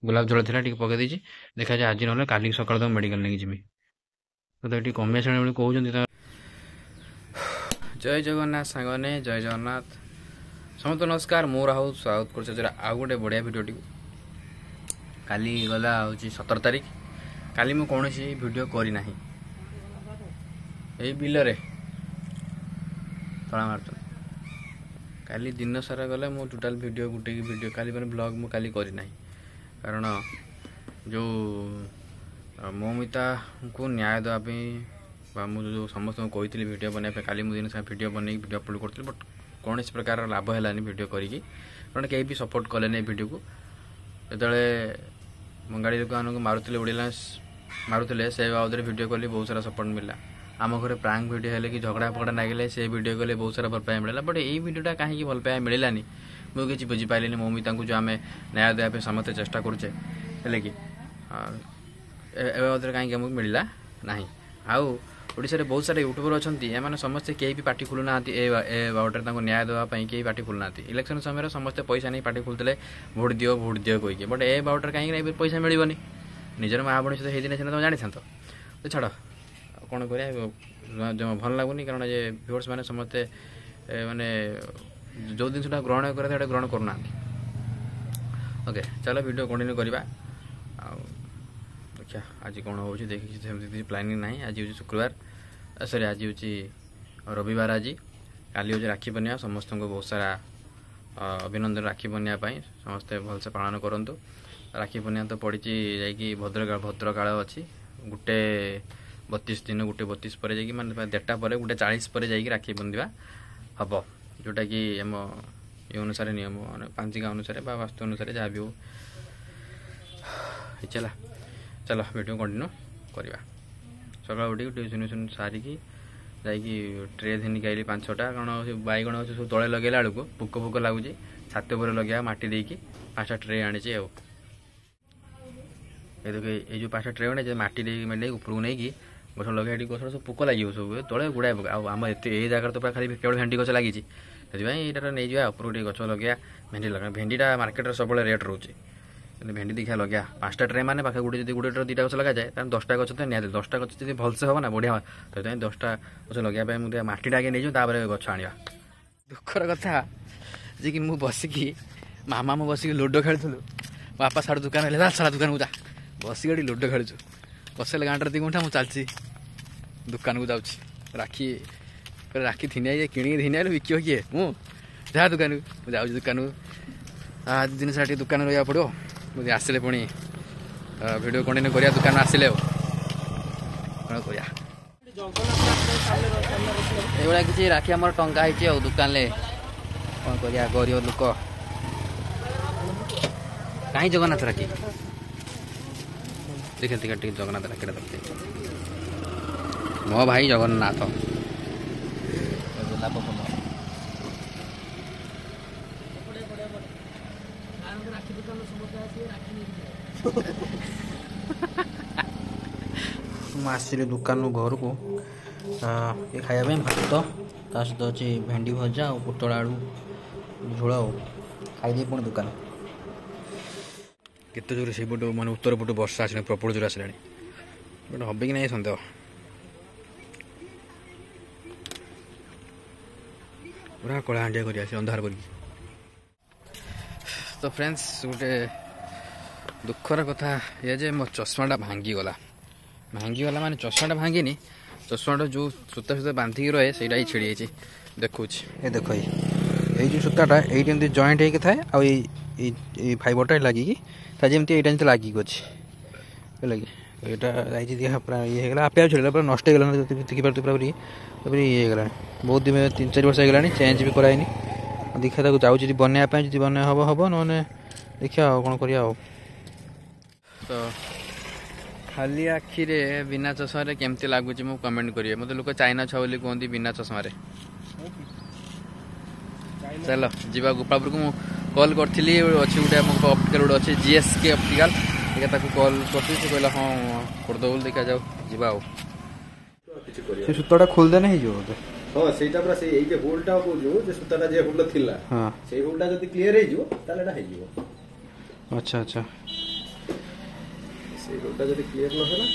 গোলাপ ଜଳ ଥିଲା ଟିକେ ପକେଇ ଦେଇଛି ଦେଖାଯାଏ ଆଜି ନହେଲେ କାଲି ସକାଳୁ ତାକୁ ମେଡ଼ିକାଲ ନେଇକି ଯିବି ତ ଟିକେ କମି ଆସିଲାଣି ବୋଲି କହୁଛନ୍ତି। ଜୟ ଜଗନ୍ନାଥ ସାଙ୍ଗମାନେ ଜୟ ଜଗନ୍ନାଥ ସମସ୍ତ ନମସ୍କାର ମୁଁ ରାହୁଲ ସ୍ୱାଗତ କରୁଛି ଆଉ ଗୋଟେ ବଢ଼ିଆ ଭିଡ଼ିଓଟିକୁ। କାଲି ଗଲା ହେଉଛି 17 ତାରିଖ। କାଲି ମୁଁ କୌଣସି ଭିଡ଼ିଓ କରିନାହିଁ ଏଇ ବିଲରେ ତଳା ମାରୁଛନ୍ତି। କାଲି ଦିନ ସାରା ଗଲା ମୁଁ ଟୋଟାଲ ଭିଡ଼ିଓ ଗୋଟେ ଭିଡ଼ିଓ କାଲି ମାନେ ବ୍ଲଗ୍ ମୁଁ କାଲି କରିନାହିଁ କାରଣ ଯେଉଁ ମୌମିତାଙ୍କୁ ନ୍ୟାୟ ଦେବା ପାଇଁ ବା ମୁଁ ଯେଉଁ ସମସ୍ତଙ୍କୁ କହିଥିଲି ଭିଡ଼ିଓ ବନେଇବା ପାଇଁ କାଲି ମୁଁ ଦିନ ସାରା ଭିଡ଼ିଓ ବନେଇକି ଭିଡ଼ିଓ ଅପଲୋଡ଼ କରିଥିଲି ବଟ୍ କୌଣସି ପ୍ରକାର ଲାଭ ହେଲାନି ଭିଡ଼ିଓ କରିକି କାରଣ କେହି ବି ସପୋର୍ଟ କଲେନି ଏ ଭିଡ଼ିଓକୁ। ଯେତେବେଳେ ବଙ୍ଗାଳୀ ଲୋକମାନଙ୍କୁ ମାରୁଥିଲେ ଓଡ଼ିଆନ୍ସ ମାରୁଥିଲେ ସେ ବାବଦରେ ଭିଡ଼ିଓ କଲି ବହୁତ ସାରା ସପୋର୍ଟ ମିଳିଲା। ଆମ ଘରେ ପ୍ରାଙ୍କ ଭିଡ଼ିଓ ହେଲେ କି ଝଗଡ଼ା ଫଗଡ଼ା ଲାଗିଲେ ସେ ଭିଡ଼ିଓ କଲେ ବହୁତ ସାରା ଭଲ ପାଇବା ମିଳିଲା। ବଟ୍ ଏଇ ଭିଡ଼ିଓଟା କାହିଁକି ଭଲ ପାଇବା ମିଳିଲାନି ମୁଁ କିଛି ବୁଝିପାରିଲିନି। ମୌମିତାଙ୍କୁ ଯେଉଁ ଆମେ ନ୍ୟାୟ ଦେବା ପାଇଁ ସମସ୍ତେ ଚେଷ୍ଟା କରୁଛେ ହେଲେ କି ଏ ବାବଦରେ କାହିଁକି ଆମକୁ ମିଳିଲା ନାହିଁ। ଆଉ ଓଡ଼ିଶାରେ ବହୁତ ସାରା ୟୁଟ୍ୟୁବର ଅଛନ୍ତି ଏମାନେ ସମସ୍ତେ କେହି ବି ପାଟି ଖୋଲୁନାହାନ୍ତି ଏ ବାବଦରେ ତାଙ୍କୁ ନ୍ୟାୟ ଦେବା ପାଇଁ କେହି ପାଟି ଖୋଲୁନାହାନ୍ତି। ଇଲେକ୍ସନ୍ ସମୟରେ ସମସ୍ତେ ପଇସା ନେଇ ପାଟି ଖୋଲୁଥିଲେ ଭୋଟ୍ ଦିଅ କହିକି। ବଟ୍ ଏ ବାବଦରେ କାହିଁକି ଏବେ ପଇସା ମିଳିବନି। ନିଜର ମା ଭଉଣୀ ସହିତ ହେଇଦିନ ସିନା ତୁମେ ଜାଣିଥାନ୍ତ। ତ ଛାଡ଼ କ'ଣ କରିବା ଜମା ଭଲ ଲାଗୁନି କାରଣ ଯେ ଭିଉଅର୍ସ ମାନେ ସମସ୍ତେ ମାନେ ଯେଉଁ ଜିନିଷଟା ଗ୍ରହଣ କରିବା ସେଇଟା ଗ୍ରହଣ କରୁନାହାନ୍ତି। ଓକେ ଚାଲ ଭିଡ଼ିଓ କଣ୍ଟିନ୍ୟୁ କରିବା। ଆଉ ଦେଖିବା ଆଜି କ'ଣ ହେଉଛି ଦେଖିଛି ସେମିତି କିଛି ପ୍ଲାନିଂ ନାହିଁ। ଆଜି ହେଉଛି ଶୁକ୍ରବାର ସରି ଆଜି ହେଉଛି ରବିବାର। ଆଜି କାଲି ହେଉଛି ରାକ୍ଷୀ ପୂର୍ଣ୍ଣିମା। ସମସ୍ତଙ୍କୁ ବହୁତ ସାରା ଅଭିନନ୍ଦନ ରାକ୍ଷୀ ପୂର୍ଣ୍ଣିମା ପାଇଁ ସମସ୍ତେ ଭଲସେ ପାଳନ କରନ୍ତୁ। ରାକ୍ଷୀ ପୂର୍ଣ୍ଣିମା ତ ପଡ଼ିଛି ଯାଇକି ଭଦ୍ରକାଳ ଅଛି 1:32 ଦିନ 1:32 ପରେ ଯାଇକି ମାନେ 1:30 ପରେ 1:40 ପରେ ଯାଇକି ରାକ୍ଷୀ ପୂର୍ଣ୍ଣିମା ହେବ ଯେଉଁଟାକି ଆମ ଏ ଅନୁସାରେ ନିୟମ ମାନେ ପାଞ୍ଚିକା ଅନୁସାରେ ବା ବାସ୍ତୁ ଅନୁସାରେ ଯାହା ବି ହଉ ହେଲା। ଚାଲ ଭିଡ଼ିଓ କଣ୍ଟିନ୍ୟୁ କରିବା। ସକାଳୁ ଉଠିକି ଟ୍ୟୁସନ୍ ସାରିକି ଯାଇକି ଟ୍ରେ ଧରିକି ଆଇଲି 5-6ଟା କାରଣ ସେ ବାଇଗଣ ଅଛି ସବୁ ତଳେ ଲଗେଇଲା ବେଳକୁ ପୋକ ଲାଗୁଛି। ଛାତ ଉପରେ ଲଗେଇବା ମାଟି ଦେଇକି 5ଟା ଟ୍ରେ ଆଣିଛି। ଆଉ ଏ ଦେଖ ଏଇ ଯେଉଁ 5ଟା ଟ୍ରେ ଆଣିଛି ମାଟି ଦେଇକି ମେଲେଇକି ଉପରକୁ ନେଇକି ଗଛ ଲଗେଇବା। ଏଠି ଗଛର ସବୁ ପୋକ ଲାଗିବ ସବୁ ତଳେ ଗୁଡ଼ାଏ ପୋକ। ଆଉ ଆମ ଏଇ ଜାଗାରେ ତ ପୁରା ଖାଲି କେବଳ ଭେଣ୍ଡି ଗଛ ଲାଗିଛି ସେଥିପାଇଁ ଏଇଟା ନେଇଯିବା ଉପରକୁ ଟିକେ ଗଛ ଲଗେଇବା। ଭେଣ୍ଡି ଲଗେଇବା ଭେଣ୍ଡିଟା ମାର୍କେଟରେ ସବୁବେଳେ ରେଟ୍ ରହୁଛି କିନ୍ତୁ ଭେଣ୍ଡି ଦେଖିବା ଲଗେଇବା। 5ଟା ଟ୍ରେ ମାନେ ପାଖରେ ଯଦି ଗୋଟେ 2ଟା ଗଛ ଲଗାଯାଏ ତାହେଲେ 10ଟା ଗଛ ତ ନିହାତି 10ଟା ଗଛ ଯଦି ଭଲସେ ହେବ ନା ବଢ଼ିଆ। ସେଥିପାଇଁ 10ଟା ଗଛ ଲଗେଇବା ପାଇଁ ମୁଁ ମାଟିଟା ଆଗେ ନେଇଯିବୁ ତାପରେ ଗଛ ଆଣିବା। ଦୁଃଖର କଥା ଯେ କି ମୁଁ ବସିକି ମାମା ମୁଁ ବସିକି ଲୁଡ଼ୋ ଖେଳୁଥିଲୁ। ବାପା ସାଡ଼ୁ ଦୋକାନ ହେଲେ ସାରା ଦୋକାନକୁ ଯା ବସିକି ଏଠି ଲୁଡ଼ୋ ଖେଳୁଛୁ। ବସେଇଲେ ଗାଁଟାରେ 2 ଘଣ୍ଟା ମୁଁ ଚାଲିଛି ଦୋକାନକୁ ଯାଉଛି। ରାକ୍ଷୀ ଥିନି ଆଇ କିଣିକି ଥିନି ଆଇଲେ ବିକିବ କିଏ ମୁଁ ଯାହା ଦୋକାନକୁ ମୁଁ ଯାଉଛି ଦୋକାନକୁ। ଆଜି ଦିନ ସାରା ଟିକେ ଦୋକାନରେ ରହିବାକୁ ପଡ଼ିବ। ମୁଁ ଆସିଲେ ପୁଣି ଭିଡ଼ିଓ କଣ୍ଟିନ୍ୟୁ କରିବା ଦୋକାନ ଆସିଲେ ଆଉ କ'ଣ କରିବା। ଏଇଭଳିଆ କିଛି ରାକ୍ଷୀ ଆମର ଟଙ୍କା ହେଇଛି ଆଉ ଦୋକାନରେ କ'ଣ କରିବା। ଗରିବ ଲୋକ କାହିଁ ଜଗନ୍ନାଥ ରାକ୍ଷୀ ଦେଖେ ଟିକେ ଜଗନ୍ନାଥ ରାକ୍ଷୀଟା ଦେଖେ ମୋ ଭାଇ ଜଗନ୍ନାଥ ଗୋଲାପ ଫୁଲ। ମୁଁ ଆସିଲି ଦୋକାନରୁ ଘରକୁ ଏ ଖାଇବା ପାଇଁ ଭାତ ତା ସହିତ ଅଛି ଭେଣ୍ଡି ଭଜା ଆଉ ପୋଟଳ ଆଳୁ ଝୋଳ ଆଉ ଖାଇଦେଇ ପୁଣି ଦୋକାନ। କେତେ ଜୋରେ ସେଇପଟୁ ମାନେ ଉତ୍ତର ପଟୁ ବର୍ଷା ଆସିଲାଣି ପ୍ରବଳ ଜୋରେ ଆସିଲାଣି ବଟ୍ ହବେ କି ନାହିଁ ସନ୍ଦେହ। ପୁରା କଳାହାଣ୍ଡିଆ କରି ଆସି ଅନ୍ଧାର କରିକି। ତ ଫ୍ରେଣ୍ଡସ୍ ଗୋଟେ ଦୁଃଖର କଥା ଇଏ ଯେ ମୋ ଚଷମାଟା ଭାଙ୍ଗିଗଲା ମାନେ ଚଷମାଟା ଭାଙ୍ଗିନି ଚଷମାଟା ଯେଉଁ ସୂତା ବାନ୍ଧିକି ରହେ ସେଇଟା ହିଁ ଛିଡ଼ି ଯାଇଛି। ଦେଖୁଛି ଏ ଦେଖ ଏଇ ଯେଉଁ ସୂତାଟା ଏଇଠି ଏମିତି ଜଏଣ୍ଟ ହେଇକି ଥାଏ ଆଉ ଏଇ ଫାଇବରଟା ଲାଗିକି ତା ଯେମିତି ଏଇଟା ଯେମିତି ଲାଗିକି ଅଛି ହେଲା କି ଏଇଟା ଯାଇଛି ପୁରା ଇଏ ହେଇଗଲା ଆପେ ଛିଡ଼ିଲା ପୁରା ନଷ୍ଟ ହେଇଗଲା ଦେଖିପାରୁଛୁ ପୁରା ତାପରେ ଇଏ ହେଇଗଲାଣି ବହୁତ ଦିନ 3-4 ବର୍ଷ ହେଇଗଲାଣି ଚେଞ୍ଜ ବି କରାହେଇନି। ଦେଖିବା ତାକୁ ଯାଉଛି ଯଦି ବନେଇବା ପାଇଁ ଯଦି ବନେଇବା ହେବ ନହେଲେ ଦେଖିବା ଆଉ କ'ଣ କରିବା। ଆଉ ତ ଖାଲି ଆଖିରେ ବିନା ଚଷମାରେ କେମିତି ଲାଗୁଛି ମୁଁ କମେଣ୍ଟ କରିବେ। ମୋତେ ଲୋକ ଚାଇନା ଛୁଆ ବୋଲି କୁହନ୍ତି ବିନା ଚଷମାରେ। ଚାଲ ଯିବା ଗୋପାଳପୁରକୁ। ମୁଁ କଲ୍ କରିଥିଲି ଅଛି ଗୋଟେ ଆମ ଅପ୍ଟିକାଲ ଗୋଟେ ଅଛି GSK ଅପ୍ଟିକାଲ ଦେଖିବା ତାକୁ କଲ୍ କରିଥିଲି ସେ କହିଲା ହଁ କରିଦେବ ବୋଲି ଦେଖିବା ଯାଉ ଯିବା ଆଉ। ସେ ସୂତାଟା ଖୋଲିଦେଲେ ହେଇଯିବ ବୋଧେ। ହଁ ସେଇଟା ପୁରା ସେଇ ଏଇ ଯେ ହୋଲଟା କହୁଛୁ ଯେ ସୂତାଟା ଯେ ହୋଲ ଥିଲା ସେଇ ହୋଲଟା ଯଦି କ୍ଲିୟର ହେଇଯିବ ତାହେଲେ ଏଟା ହେଇଯିବ। ଆଚ୍ଛା से रोडटा जब क्लीयर न होला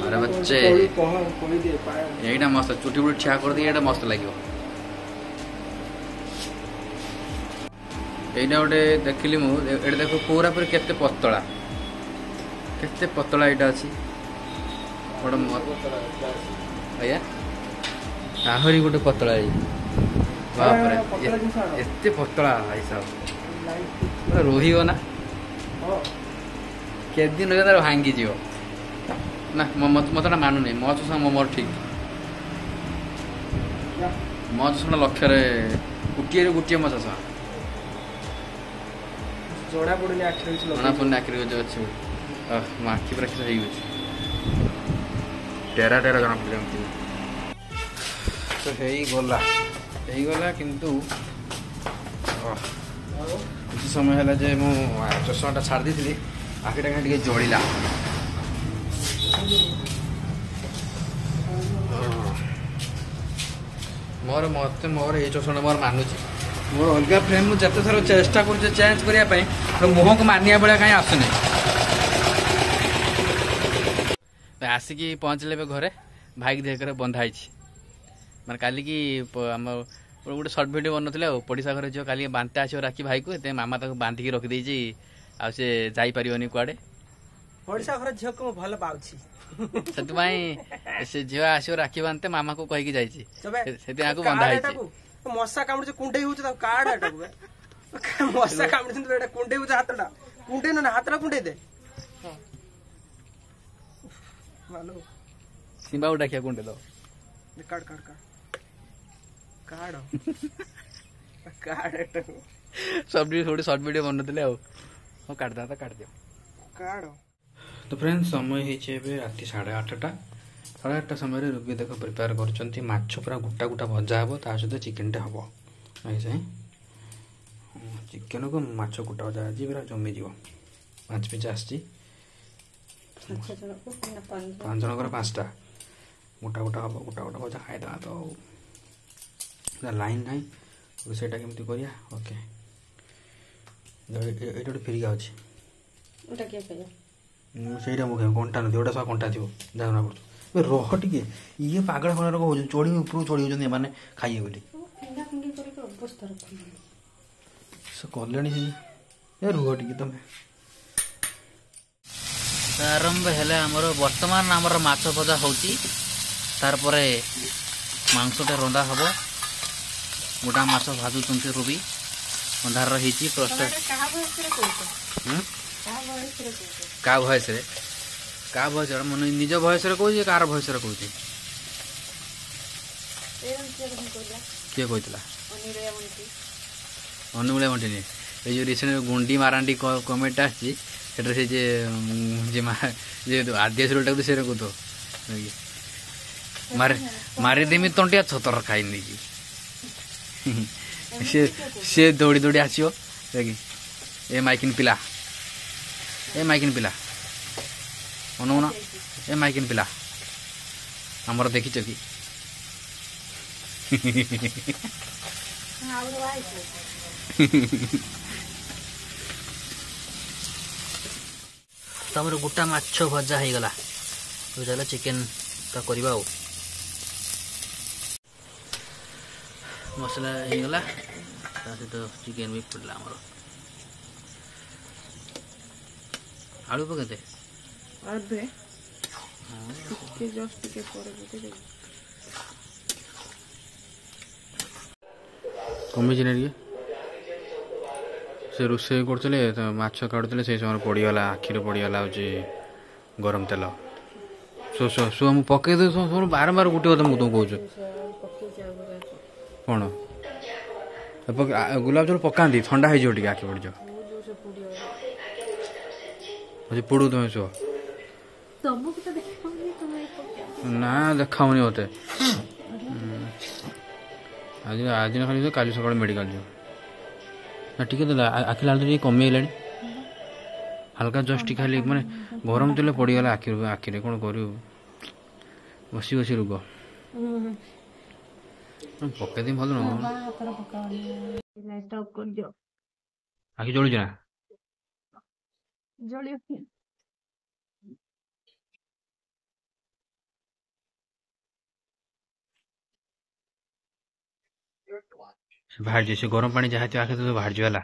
अरे बच्चे यहीटा मस्त चुटी बुटी ठिया कर दिए मस्त लगे यहीटा गोटे देखिली मुझे देख पूरा पूरी केते पतला यहाँ आहरी गोटे पतला बाप एते पतला भाई साहब रोही ना के दिन तार भांगी जीव ना मत ना मानुनी मो चषा मोर ठीक मो चषा लक्ष्य गोटे गोटे मो चषा जोड़ा पड़े आखिरी जो अच्छे आखि पूरा किस टेरा टेरा जना पड़े तो गला किंतु किसी समय है जे मु चषमाटा छाड़ दी आखिटा कहीं जलिला मोर मत मोर ये चषमा मोर मानुची मोर अलग फ्रेंड मुझे थर चेष्टा कर चेंज करने तो मुह को मानिया बेला कहीं आसुनी आसिकी पहुँचले घरे भाई देह बंधाई मैं काली की गोटे सर्ट भिडियो बनते पड़ोसा घर जो काली बांता आस राखी भाई को मामा तक बांधिकी रखिदे आसे जापरिनी कुआडे पड़ोसा घर झील को भल पाउछि से झील आस राखी बांधते मामा को कहीकि जाइए बंधा मशा कामुड़ कुंडे हो काड़ मशा कामुड़ कुंडे हो हाथटा कुंडे ना हाथटा कुंडे दे सिंबा डाकिया कुंडे दो काड़ काड़ काड़ काड़ सब थोड़ी सर्ट वीडियो बनते काट दियो काड़ तो फ्रेंड्स समय है राति 8:30 समय रुबी देख प्रिपेयर कर माछ पूरा गोटा गोटा भजा हे ता सहित चिकेन टे हम ऐसे चिकेन को माछ गोटा भजा आज पूरा जमी जीव 5 पिस आसी 5 जनकर 5टा गोटा गोटा हम गोटा गोटा भजा खाईदा तो लाइन ना रोसईटा केमती करिया ओके ये गोटे फिरिका अच्छी ସେଇଟା ମୁଁ କଣ୍ଟା ନଥିବ ଗୋଟା ସହ କଣ୍ଟା ଥିବ ଯାହା ପଡୁଛି ରହ ଟିକେ ଇଏ ପାଗଳ ଫଳ ରୋଗ ହଉଛନ୍ତି ଚଢି ଉପରକୁ ଚଢି ଯାଉଛନ୍ତି ଏମାନେ ଖାଇବେ ବୋଲି ସେ କଲେଣି ଏ ରୁହ ଟିକେ ତମେ ଆରମ୍ଭ ହେଲେ ଆମର ବର୍ତ୍ତମାନ ଆମର ମାଛ ଭଜା ହଉଛି ତାରପରେ ମାଂସଟା ରନ୍ଧା ହବ ଗୋଟା ମାଛ ଭାଜୁଛନ୍ତି ରୁବି ଅନ୍ଧାର ହେଇଛି का भयस मन निज भयस कहे कार भयस कहे किए कहला अनुगुलिया मंटी ये जो रिसेंट गुंडी मारांडी कमेंट आसी आदिवासी रोटा से कह मारिदेमी तंटिया छतर खाई नहीं सी दौड़ी दौड़ी आसो ए माइकिन पिला अनुना ए माइकिन पिला आमर देखी कि तो आमर गोटा माछ भजा हो गला तो चलो चिकेन का करवा मसला हो गला सहित चिकेन भी पड़ला आमर आलू पकते अधे टिके जस्ट टिके पर पके कमी टे से रोसे करते माछ काटुले से समय पड़गला आखिर पड़गला हूँ गरम तेल सो सो सो मुझे पकईदे बारंबार गोटे कथा मुझे तुम कौच कौन गुलाब जल पकाती ठंडा हो आखि पड़ जाओ पड़ू तुम सो ना देखाऊनी मत आज आज ना खाली काली सकाल मेडिकल जो ना टी आखि लाल कमी है हल्का जस्ट खाली माने गरम तेल पड़गला आखिरे कौन कर बसी बसी रोग पकईदी भल आखि जलुच ना बाहर जैसे गरम पानी जहाँ आखे तो बाहर जाला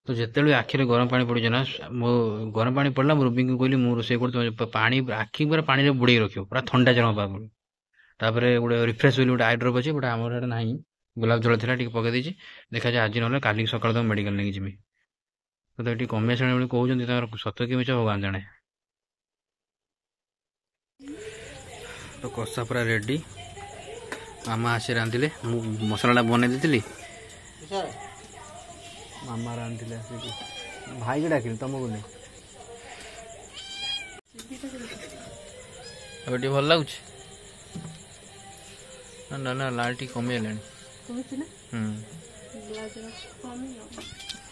तो जिते आखिरे गरम पानी पड़े ना मो गरम पानी पड़ला रूबी को कहली मुझे रोसे कर पानी आखि पूरा पानी बुड़े रखियो पूरा ठंडा जमा पाक तापर गोटे रिफ्रेश गोटे आई ड्रप अच्छे बट आमर ना गुलाब जल थी पकई देती देखा जाए आज ना काली सकाल तो मेडिकल नहीं जी तो ये कमी आसानी कहते सत्य कि मिछ भगवान जाने तो कषा पूरा रेडी मामा आसी रांधिले मसला बन देती मामा रांधिले भाई की डाकिल तुमको नहीं अब भल लगुच ना ना लाल टी कमी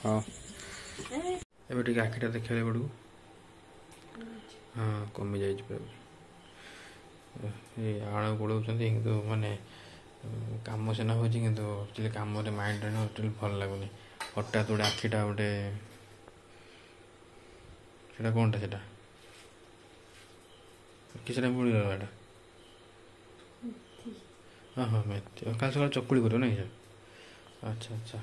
हाँ ए आखिटा देखा बड़ू हाँ कमी जा आड़ गोड़ कि माने कम सीना हो एक्चुअली कम माइंड एक्चुअली भल लगुनि हठात गोटे आखिटा गोटे कौनटा से किसी बुड़ा हाँ हाँ मेथी काल सकाल चकुड़ी कर ना अच्छा अच्छा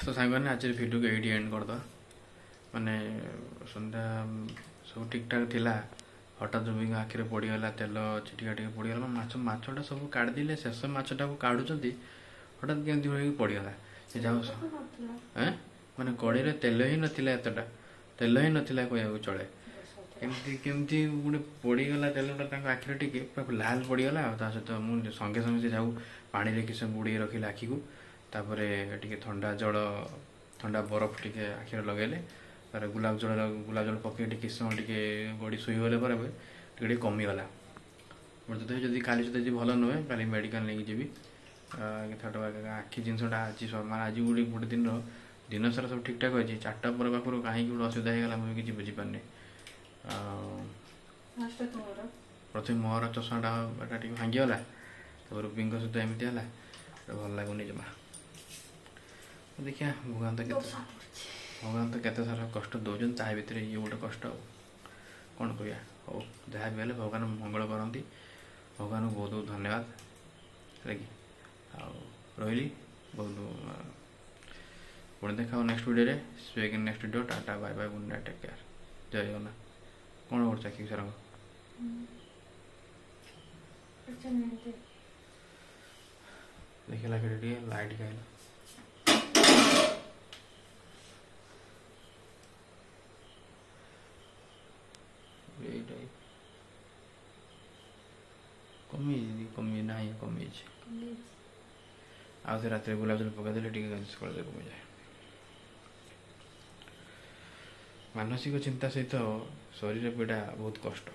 तो सांग आज वीडियो को ये एंड करद माने सन्ध्या सब ठीक ठाक थिला हठात रूबी आखिरे पड़गला तेल छिटिका टे पड़गला माछटा सब काटिदे शेष मछटा को काढ़ुंट हठात केमती पड़गला माने कड़े तेल ही नाला एतटा तेल ही नाला कह चले केमती गोटे पड़गला तेलटा आखिरे टिके लाल पड़गला सहित मुझे संगे संगे से पानी किसी बुड़े रखिले आखि को तापर टे ठंडा जल ठंडा बरफ टे आखिरे लगेले गुलाब जल पकई किस समय टे गड़ी शुईगले टे कमीगला बट जब काली सुधा भल नुहे काली मेडिकल नहीं जी आखि जिनसा आज आज गोटे गोटे दिन सारा सब ठीक ठाक अच्छी 4टा पर पाखर कहीं गोटे असुविधा होगा मुझे किसी बुझीपारे प्रथम मोहर चषमाटा भांगीगला तब रूबी सहित एमती है भल लगुनि जमा देखिए भगवान तो केते सारा कष्ट दौरान ता भर ये गोटे कष्ट कौन कह हो जहाँ भी भगवान मंगल करती भगवान को बहुत बहुत धन्यवाद है कि रही बहुत पुणी देखा next video swag next video tata bye bye good night take care जय जगन्नाथ कौन कर चाकि सर देखला लाइट खाइल कमी कमी ना कमी आज रात गुलाब जल पकईदे टे सकाल कमी जाए मानसिक चिंता सहित शरीर पीड़ा बहुत कष्ट।